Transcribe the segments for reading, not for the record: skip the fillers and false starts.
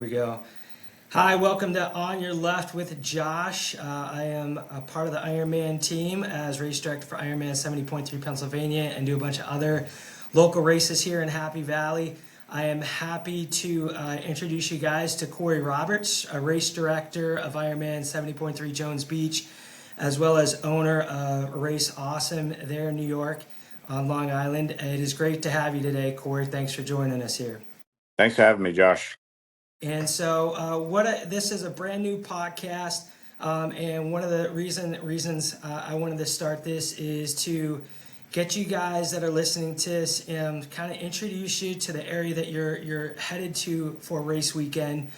We go. Hi, welcome to On Your Left with Josh. I am a part of the Ironman team as race director for Ironman 70.3 Pennsylvania and do a bunch of other local races here in Happy Valley. I am happy to introduce you guys to Corey Roberts, a race director of Ironman 70.3 Jones Beach, as well as owner of Race Awesome there in New York on Long Island. It is great to have you today, Corey. Thanks for joining us here. Thanks for having me, Josh. And so this is a brand new podcast, and one of the reasons I wanted to start this is to get you guys that are listening to this and kind of introduce you to the area that you're headed to for race weekend.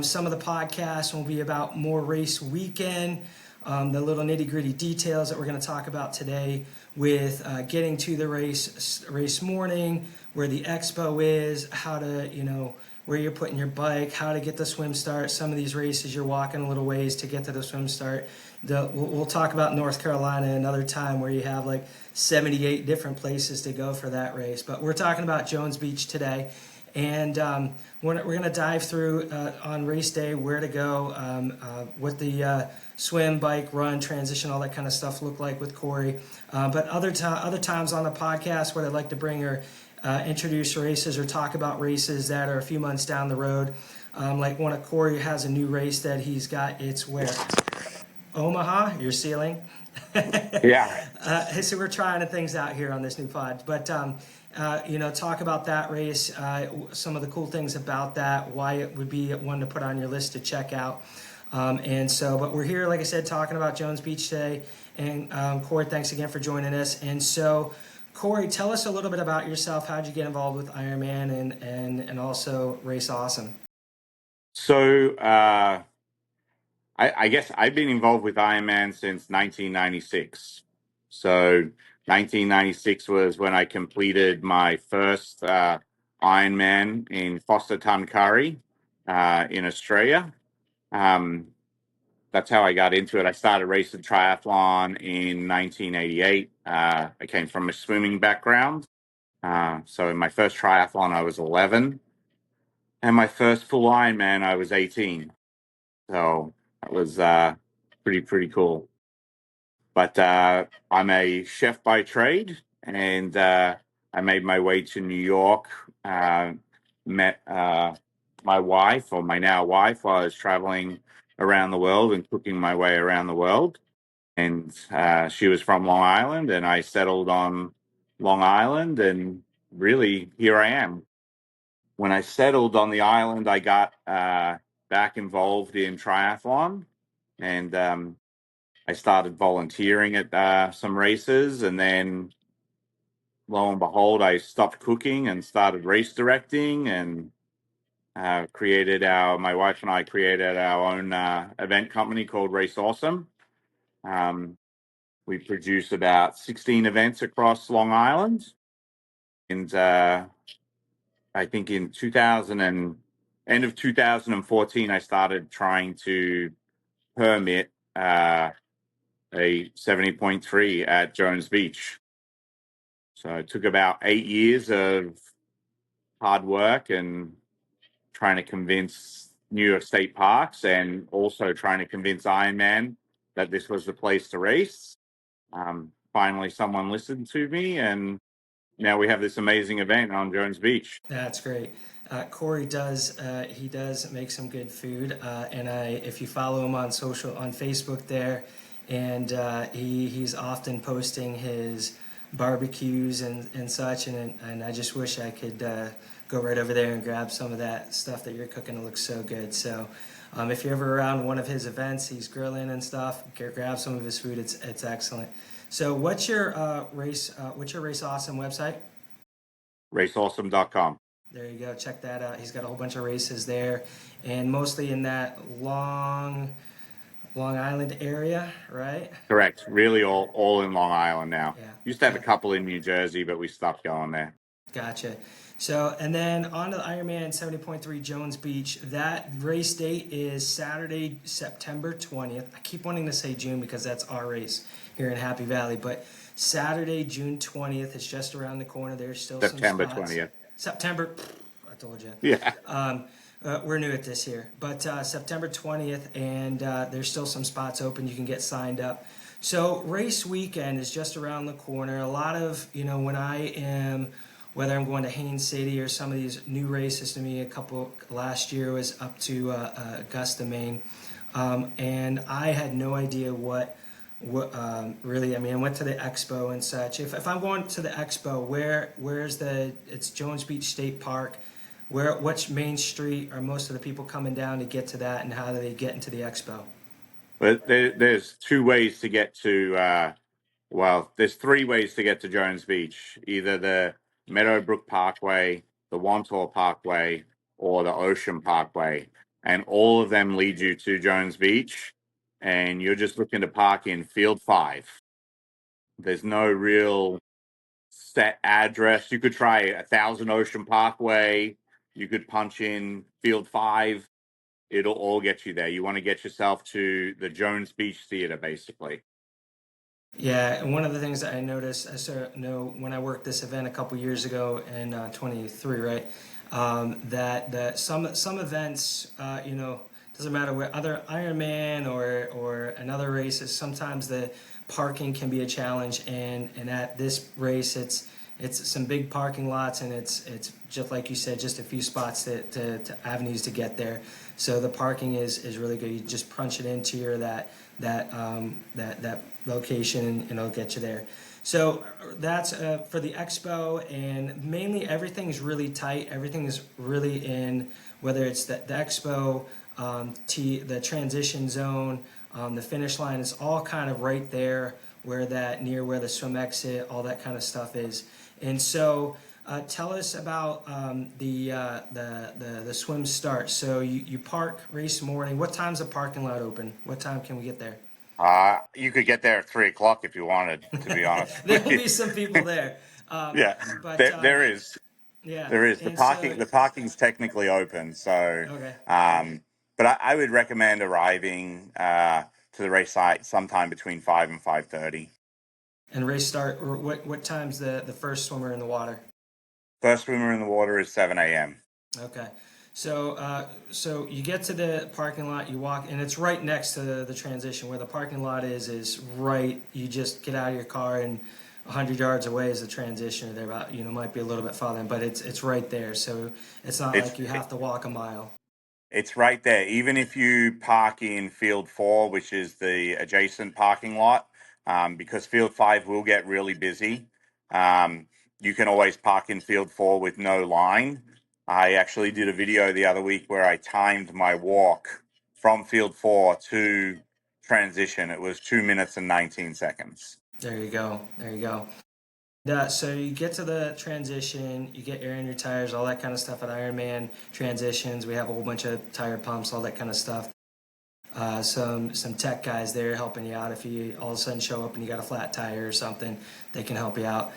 Some of the podcasts will be about more race weekend, the little nitty-gritty details that we're going to talk about today with getting to the race morning, where the expo is, how to, where you're putting your bike, how to get the swim start. Some of these races you're walking a little ways to get to the swim start. We'll talk about North Carolina another time, where you have like 78 different places to go for that race. But we're talking about Jones Beach today, and we're going to dive through on race day where to go, what the swim, bike, run, transition, all that kind of stuff look like with Corey. But other times on the podcast, what I'd like to bring are introduce races or talk about races that are a few months down the road. Like one of Corey has a new race that he's got. It's where? Omaha, you're sealing. Yeah. So we're trying things out here on this new pod. But, talk about that race, some of the cool things about that, why it would be one to put on your list to check out. But we're here, like I said, talking about Jones Beach today. And Corey, thanks again for joining us. And so, Corey, tell us a little bit about yourself. How'd you get involved with Ironman and also Race Awesome? So I guess I've been involved with Ironman since 1996. So 1996 was when I completed my first Ironman in Foster Tuncurry in Australia. That's how I got into it. I started racing triathlon in 1988. I came from a swimming background. So in my first triathlon, I was 11. And my first full Ironman, I was 18. So that was pretty cool. But I'm a chef by trade, and I made my way to New York, met my wife, or my now wife, while I was traveling around the world and cooking my way around the world. And she was from Long Island, and I settled on Long Island, and really, here I am. When I settled on the island, I got back involved in triathlon, and I started volunteering at some races, and then lo and behold, I stopped cooking and started race directing, and my wife and I created our own event company called Race Awesome. We produce about 16 events across Long Island, and I think in end of 2014, I started trying to permit a 70.3 at Jones Beach. So it took about 8 years of hard work and trying to convince New York State Parks, and also trying to convince Ironman that this was the place to race. Finally, someone listened to me, and now we have this amazing event on Jones Beach. That's great. Corey does make some good food, and if you follow him on Facebook there, and he's often posting his barbecues and such, and I just wish I could go right over there and grab some of that stuff that you're cooking. It looks so good. So if you're ever around one of his events, he's grilling and stuff, grab some of his food. It's excellent. So what's your Race Awesome website? RaceAwesome.com. There you go. Check that out. He's got a whole bunch of races there, and mostly in that Long Island area, right? Correct. Really all in Long Island now. Yeah. Used to have a couple in New Jersey, but we stopped going there. Gotcha. So, and then on to the Ironman 70.3 Jones Beach. That race date is Saturday, September 20th. I keep wanting to say June because that's our race here in Happy Valley, but Saturday, June 20th. It's just around the corner. There's still September some spots. 20th. September, I told you. Yeah. We're new at this here, but September 20th, and there's still some spots open. You can get signed up. So race weekend is just around the corner. A lot of, when I am, whether I'm going to Haines City or some of these new races to me, a couple last year was up to Augusta, Maine, and I had no idea what really. I mean, I went to the expo and such. If I'm going to the expo, it's Jones Beach State Park. Which main street are most of the people coming down to get to that, and how do they get into the expo? But there's two ways to get to, there's three ways to get to Jones Beach: either the Meadowbrook Parkway, the Wantor Parkway, or the Ocean Parkway. And all of them lead you to Jones Beach. And you're just looking to park in Field 5. There's no real set address. You could try 1,000 Ocean Parkway. You could punch in Field 5. It'll all get you there. You want to get yourself to the Jones Beach Theater, basically. Yeah, and one of the things that I noticed, when I worked this event a couple years ago in 23, right? That some events, doesn't matter what other Ironman or another races. Sometimes the parking can be a challenge, and at this race, it's some big parking lots, and it's just like you said, just a few spots to avenues to get there. So the parking is really good. You just punch it into your that location, and it'll get you there. So that's for the expo, and mainly everything is really tight. Everything is really in, whether it's the expo, the transition zone, the finish line is all kind of right there near where the swim exit, all that kind of stuff is. And so tell us about the swim start. So you park race morning. What time's the parking lot open? What time can we get there? You could get there at 3 o'clock if you wanted, to be honest There with will you. be some people there. Yeah, But there is. yeah, There is. The and so parking. The parking's technically open, so. okay. But I would recommend arriving to the race site sometime between 5 and 5:30. And race start. Or what time's the first swimmer in the water? First swimmer in the water is 7 a.m. Okay. So you get to the parking lot, you walk, and it's right next to the transition. Where the parking lot is right. You just get out of your car, and 100 yards away is the transition. They're about, might be a little bit farther, but it's right there. So it's not It's like you have to walk a mile. It's right there. Even if you park in Field 4, which is the adjacent parking lot, because Field 5 will get really busy, you can always park in Field 4 with no line. I actually did a video the other week where I timed my walk from Field 4 to transition. It was 2 minutes and 19 seconds. There you go. There you go. So you get to the transition, you get air in your tires, all that kind of stuff at Ironman transitions. We have a whole bunch of tire pumps, all that kind of stuff. Some tech guys there helping you out. If you all of a sudden show up and you got a flat tire or something, they can help you out.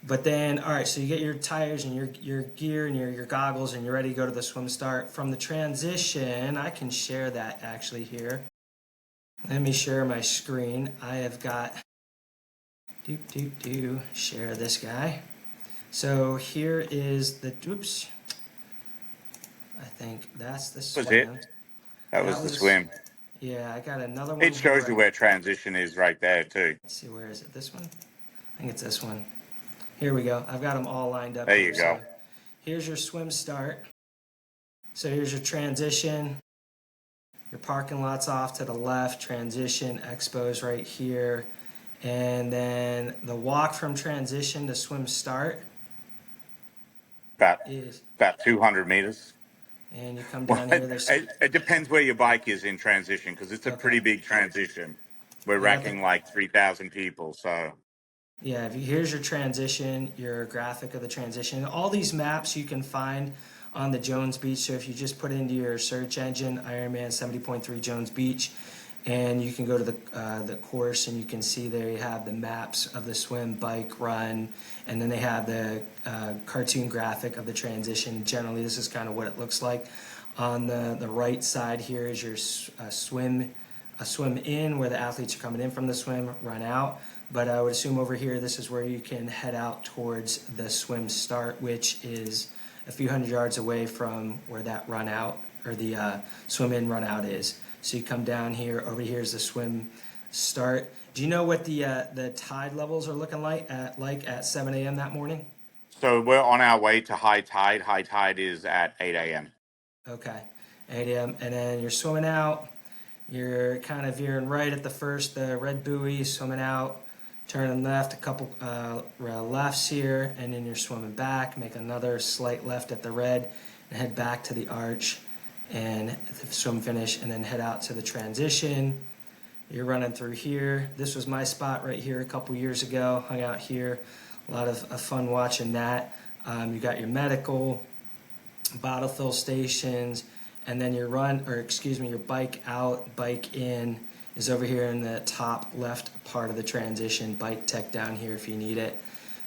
But then, all right, so you get your tires and your gear and your goggles, and you're ready to go to the swim start. From the transition, I can share that actually here. Let me share my screen. I have got share this guy. So here is oops. I think that's the swim. Was it? That was the swim. Yeah, I got another one. It shows here. you where transition is right there too. Let's see, where is it? This one? I think it's this one. Here we go. I've got them all lined up. There you go. So here's your swim start. So here's your transition. Your parking lot's off to the left. Transition, expo's right here. And then the walk from transition to swim start is about 200 meters. And you come down here. It depends where your bike is in transition, because it's a pretty big transition. We're racking like 3,000 people, so. Yeah, here's your transition, your graphic of the transition. All these maps you can find on the Jones Beach. So if you just put into your search engine, Ironman 70.3 Jones Beach, and you can go to the course, and you can see there you have the maps of the swim, bike, run, and then they have the cartoon graphic of the transition. Generally, this is kind of what it looks like. On the right side here is your swim in, where the athletes are coming in from the swim, run out. But I would assume over here, this is where you can head out towards the swim start, which is a few hundred yards away from where that run out or the swim in run out is. So you come down here. Over here is the swim start. Do you know what the tide levels are looking like at 7 a.m. that morning? So we're on our way to high tide. High tide is at 8 a.m. Okay, 8 a.m. And then you're swimming out. You're kind of veering right at the red buoy, swimming out, turning left, a couple lefts here, and then you're swimming back. Make another slight left at the red, and head back to the arch, and swim finish, and then head out to the transition. You're running through here. This was my spot right here a couple years ago. Hung out here. A lot of fun watching that. You got your medical, bottle fill stations, and then your bike out, bike in is over here in the top left part of the transition. Bike tech down here if you need it.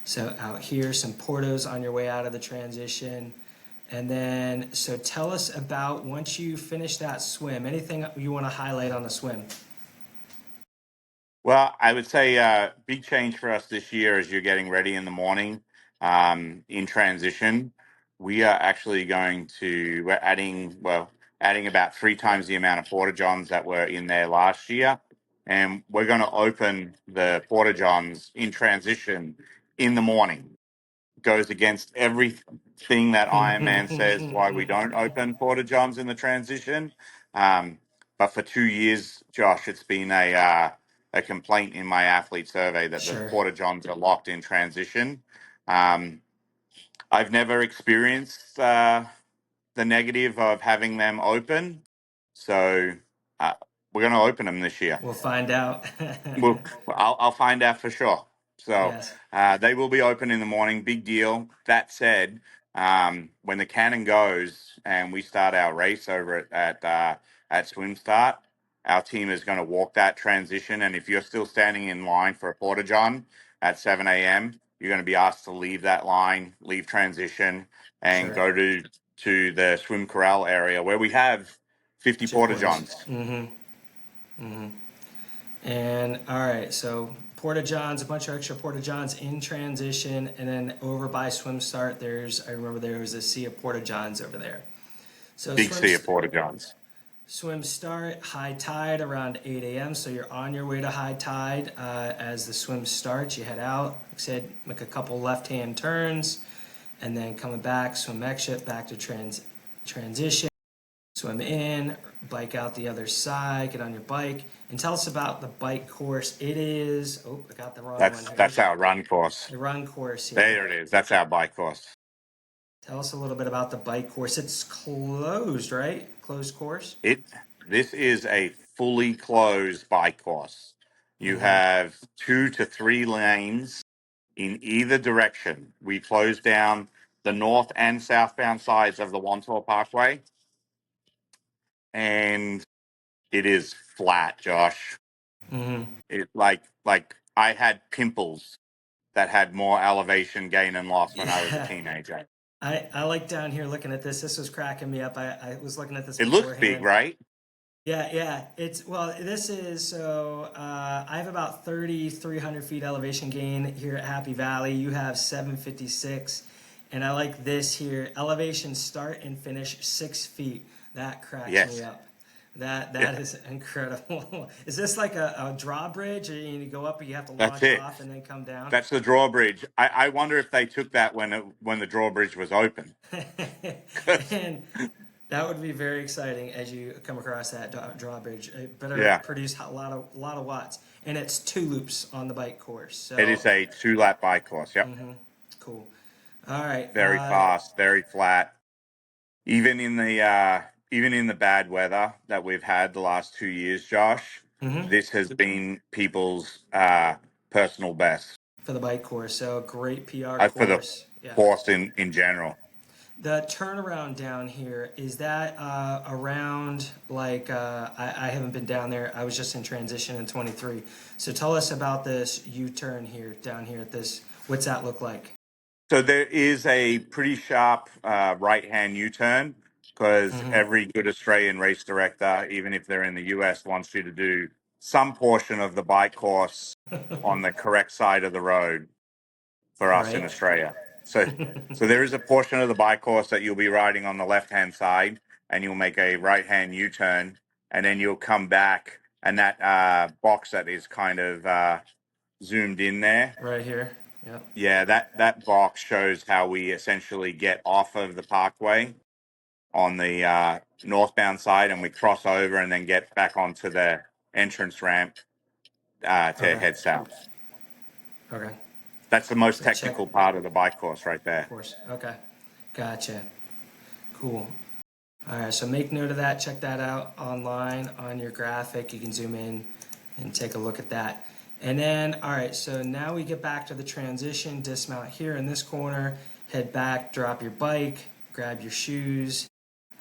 So out here, some portos on your way out of the transition. And then, so tell us about once you finish that swim, anything you want to highlight on the swim? Well, I would say big change for us this year as you're getting ready in the morning in transition. We are actually we're adding about 3 times the amount of porta johns that were in there last year. And we're going to open the porta johns in transition in the morning. Goes against everything that IRONMAN says why we don't open porta johns in the transition. Um, but for 2 years, Josh, it's been a complaint in my athlete survey that the Sure. porta johns are locked in transition. Um, I've never experienced the negative of having them open, so uh, we're going to open them this year. We'll find out. Well, I'll find out for sure. So Yes. they will be open in the morning. Big deal. That said, when the cannon goes and we start our race over at swim start, our team is going to walk that transition. And if you're still standing in line for a porta john at 7 a.m., you're going to be asked to leave that line, leave transition, and Sure. go to the swim corral area where we have 50 Chip porta quarters. johns. And all right, so porta johns, a bunch of extra porta johns in transition, and then over by swim start, I remember there was a sea of porta johns over there. So Big sea of porta johns. swim start, high tide around 8 a.m. So you're on your way to high tide as the swim starts. You head out, like I said, make a couple left-hand turns, and then coming back, swim exit, back to transition, swim in, bike out the other side, get on your bike, and tell us about the bike course. It is, I got the wrong one here. That's our run course. The run course here. There it is. That's our bike course. Tell us a little bit about the bike course. It's closed, right? Closed course? This is a fully closed bike course. You have 2 to 3 lanes in either direction. We close down the north and southbound sides of the Wantor Parkway, and it is flat, Josh. It like I had pimples that had more elevation gain and loss when I was a Yeah. teenager. I like down here looking at this. This was cracking me up. I was looking at this It looks big, beforehand. right? Yeah. This is so. I have about 3,300 feet elevation gain here at Happy Valley. You have 756, and I like this here. Elevation start and finish 6 feet. That cracks me Yes. up. That Yeah. is incredible. Is this like a drawbridge, or you go up and you have to That's launch it. off and then come down? That's the drawbridge. I wonder if they took that when the drawbridge was open. 'Cause- And that would be very exciting as you come across that drawbridge. It better yeah, produce a lot of watts, and it's 2 loops on the bike course. So it is a 2 lap bike course. Yep, cool. All right. very fast, very flat. Even in the bad weather that we've had the last 2 years, Josh, this has been people's personal best For the bike course, so great PR for the course. Yeah. course in general. The turnaround down here, is that around like I haven't been down there. I was just in transition in 23. So tell us about this U-turn here down here at this. What's that look like? So there is a pretty sharp right-hand U-turn because every good Australian race director, even if they're in the US, wants you to do some portion of the bike course on the correct side of the road for us in Right. Australia. So, so there is a portion of the bike course that you'll be riding on the left-hand side, and you'll make a right-hand U-turn, and then you'll come back, and that box that is kind of zoomed in there. Right here. Yep. Yeah, that box shows how we essentially get off of the parkway on the northbound side, and we cross over and then get back onto the entrance ramp to Okay. head south. Okay. That's the most So check. technical part of the bike course right there. Course. Okay. Gotcha. Cool. All right. So make note of that. Check that out online on your graphic. You can zoom in and take a look at that. And then, all right. So now we get back to the transition. Dismount here in this corner. Head back. Drop your bike. Grab your shoes,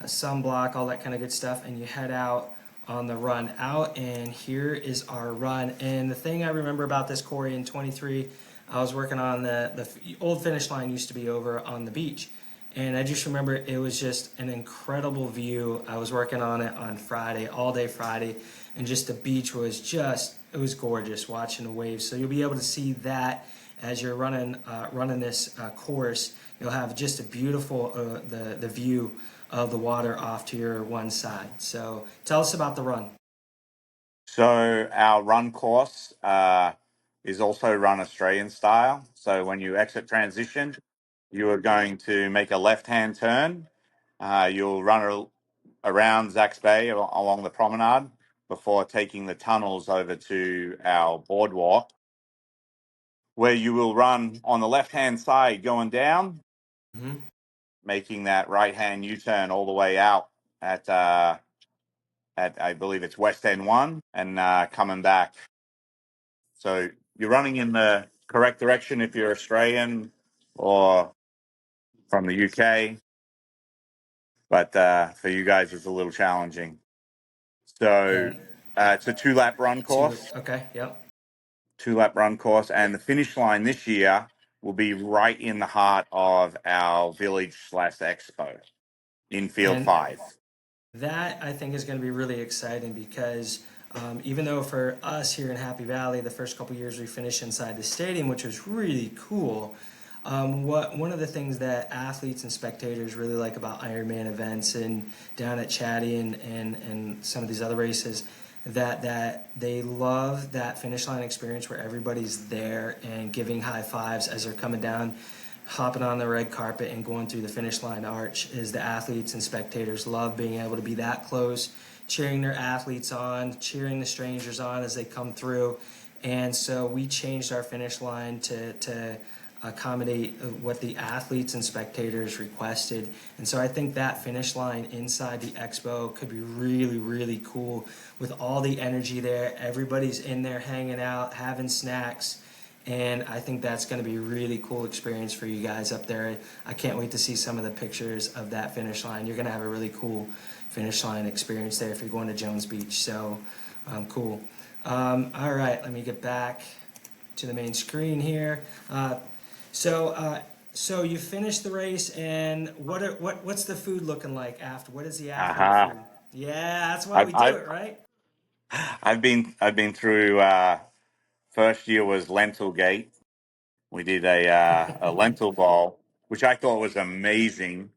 a sunblock, all that kind of good stuff, and you head out on the run out. And here is our run. And the thing I remember about this, Corey, in 23, I was working on the old finish line used to be over on the beach. And I just remember it was just an incredible view. I was working on it on Friday, all day Friday, and just the beach was just, it was gorgeous watching the waves. So you'll be able to see that as you're running this course. You'll have just a beautiful, the view of the water off to your one side. So tell us about the run. So our run course is also run Australian style. So when you exit transition, you are going to make a left-hand turn. You'll run around Zacks Bay along the promenade before taking the tunnels over to our boardwalk, where you will run on the left-hand side going down, Mm-hmm. making that right-hand U-turn all the way out at I believe it's West End 1, and coming back. So you're running in the correct direction if you're Australian or from the UK, but for you guys it's a little challenging. So And it's a two-lap run course, okay, yep. and the finish line this year will be right in the heart of our village/expo in Field And 5. that I think is going to be really exciting because even though for us here in Happy Valley, the first couple years we finished inside the stadium, which was really cool. One of the things that athletes and spectators really like about Ironman events and down at Chatty and some of these other races, that they love that finish line experience where everybody's there and giving high fives as they're coming down, hopping on the red carpet and going through the finish line arch. Is the athletes and spectators love being able to be that close, cheering their athletes on, cheering the strangers on as they come through. And so we changed our finish line to accommodate what the athletes and spectators requested. And so I think that finish line inside the expo could be really, really cool with all the energy there. Everybody's in there hanging out, having snacks. And I think that's going to be a really cool experience for you guys up there. I can't wait to see some of the pictures of that finish line. You're going to have a really cool finish line experience there if you're going to Jones Beach. So cool. All right, let me get back to the main screen here. So you finished the race, and what's the food looking like after? What is the athlete Aha. food? Yeah, that's why I've, we do I've, it, right? I've been through, first year was Lentil Gate. We did a lentil bowl, which I thought was amazing,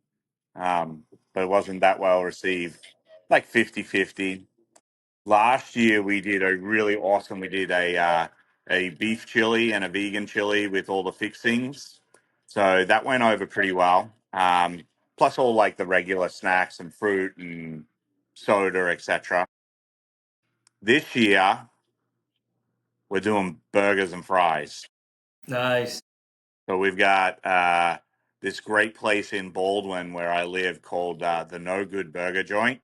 but it wasn't that well received, like 50-50. Last year we did a really awesome. We did a beef chili and a vegan chili with all the fixings, so that went over pretty well. Plus all like the regular snacks and fruit and soda, etc. This year we're doing burgers and fries. Nice. So we've got this great place in Baldwin where I live called the No Good Burger Joint,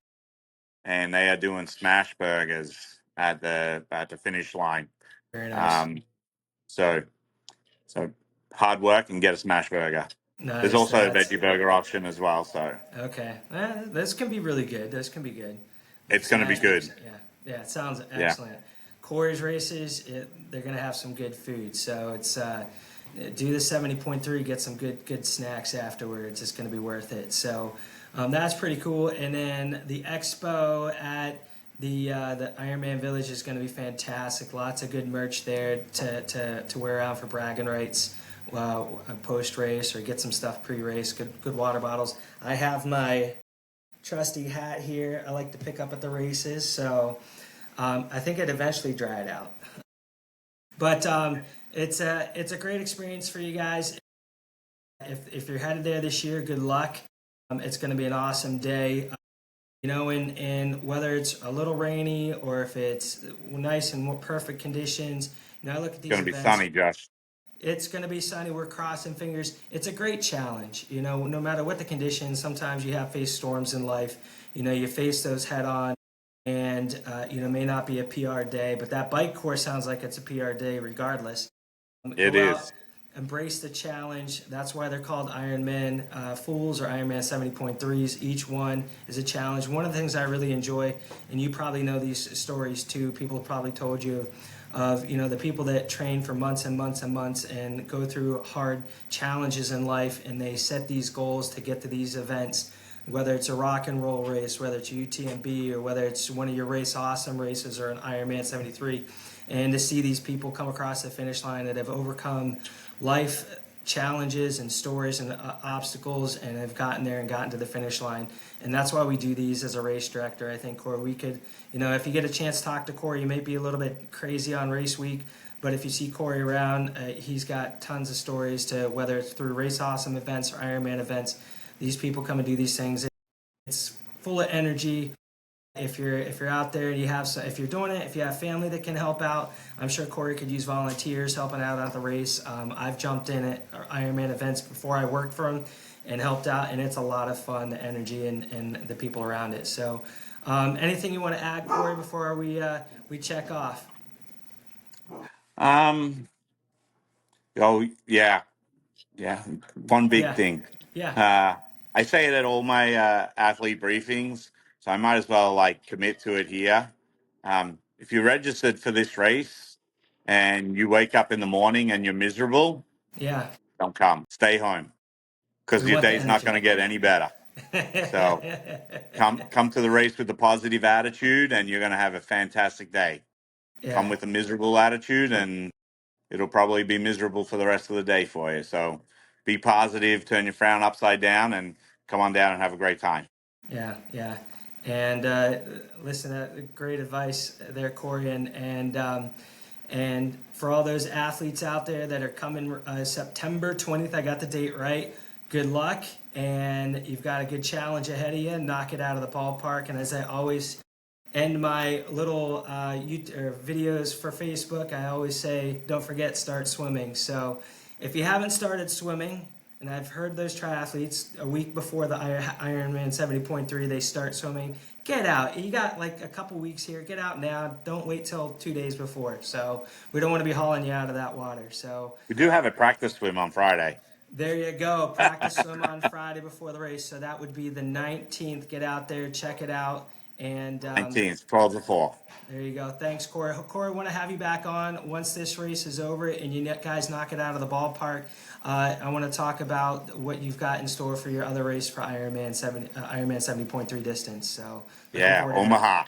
and they are doing smash burgers at the finish line. Very nice. Um, so so hard work and get a smash burger. There's Nice. also a That's veggie burger option as well, so okay. This can be really good. This can be good. it's going to be Smash burgers. good. Yeah. Yeah. It sounds Yeah, excellent. Corey's races, they're gonna have some good food. So it's do the 70.3, get some good snacks afterwards. It's gonna be worth it. So that's pretty cool. And then the expo at the Ironman Village is going to be fantastic. Lots of good merch there to wear out for bragging rights post race or get some stuff pre-race. Good water bottles. I have my trusty hat here. I like to pick up at the races, so I think it eventually dried out. But it's a great experience for you guys. If you're headed there this year, good luck. It's going to be an awesome day. And whether it's a little rainy or if it's nice and more perfect conditions, I look at these It's going to be events. sunny, Josh. It's going to be sunny. We're crossing fingers. It's a great challenge. No matter what the conditions, sometimes you have faced storms in life. You face those head on, and may not be a PR day, but that bike course sounds like it's a PR day regardless. It Go is. out, embrace the challenge. That's why they're called Ironman Fools or Ironman 70.3s. Each one is a challenge. One of the things I really enjoy, and you probably know these stories too, people have probably told you of the people that train for months and months and months and go through hard challenges in life, and they set these goals to get to these events, whether it's a rock and roll race, whether it's a UTMB, or whether it's one of your Race Awesome races or an Ironman 73. And to see these people come across the finish line that have overcome life challenges and stories and obstacles and have gotten there and gotten to the finish line. And that's why we do these as a race director. I think, Corey, we could, if you get a chance to talk to Corey, you may be a little bit crazy on race week, but if you see Corey around, he's got tons of stories to, whether it's through Race Awesome events or Ironman events. These people come and do these things. It's full of energy. If you're out there and if you're doing it, if you have family that can help out, I'm sure Corey could use volunteers helping out at the race. I've jumped in at Ironman events before I worked for him and helped out, and it's a lot of fun, the energy and the people around it. So anything you want to add, Corey, before we check off? Oh, yeah. One big Yeah, thing. yeah, Uh, I say it at all my athlete briefings, so I might as well commit to it here. If you registered for this race and you wake up in the morning and you're miserable, yeah. don't come. Stay home because We your want the day's not going energy. to get any better. So come to the race with a positive attitude, and you're going to have a fantastic day. Come Yeah, with a miserable attitude, and it'll probably be miserable for the rest of the day for you. So be positive, turn your frown upside down, and come on down and have a great time. yeah. And listen, great advice there, Corey. And for all those athletes out there that are coming September 20th, I got the date right. Good luck, and you've got a good challenge ahead of you. Knock it out of the ballpark. And as I always end my little videos for Facebook, I always say, don't forget, start swimming. So if you haven't started swimming, and I've heard those triathletes a week before the Ironman 70.3, they start swimming. Get out. You got like a couple weeks here. Get out now. Don't wait till 2 days before. So we don't want to be hauling you out of that water. So We do have a practice swim on Friday. there you go. Practice swim on Friday before the race. So that would be the 19th. Get out there, check it out. And 19th, 12 to 4. there you go. Thanks, Corey. Corey, I want to have you back on once this race is over and you guys knock it out of the ballpark. I want to talk about what you've got in store for your other race for Ironman 70.3 distance. So Yeah, Omaha.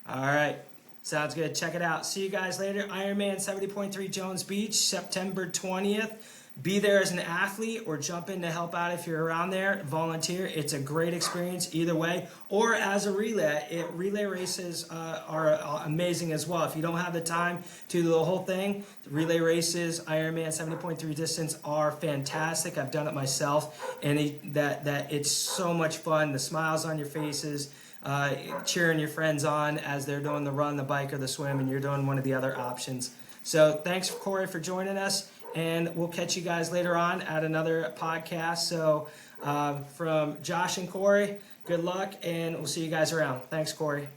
All right. Sounds good. Check it out. See you guys later. Ironman 70.3 Jones Beach, September 20th. Be there as an athlete or jump in to help out if you're around there. Volunteer. It's a great experience either way. Or as a relay. Relay races are amazing as well. If you don't have the time to do the whole thing, relay races, Ironman 70.3 distance are fantastic. I've done it myself. And it's so much fun. The smiles on your faces. Cheering your friends on as they're doing the run, the bike, or the swim, and you're doing one of the other options. So thanks, Corey, for joining us, and we'll catch you guys later on at another podcast. So from Josh and Corey, good luck, and we'll see you guys around. Thanks, Corey.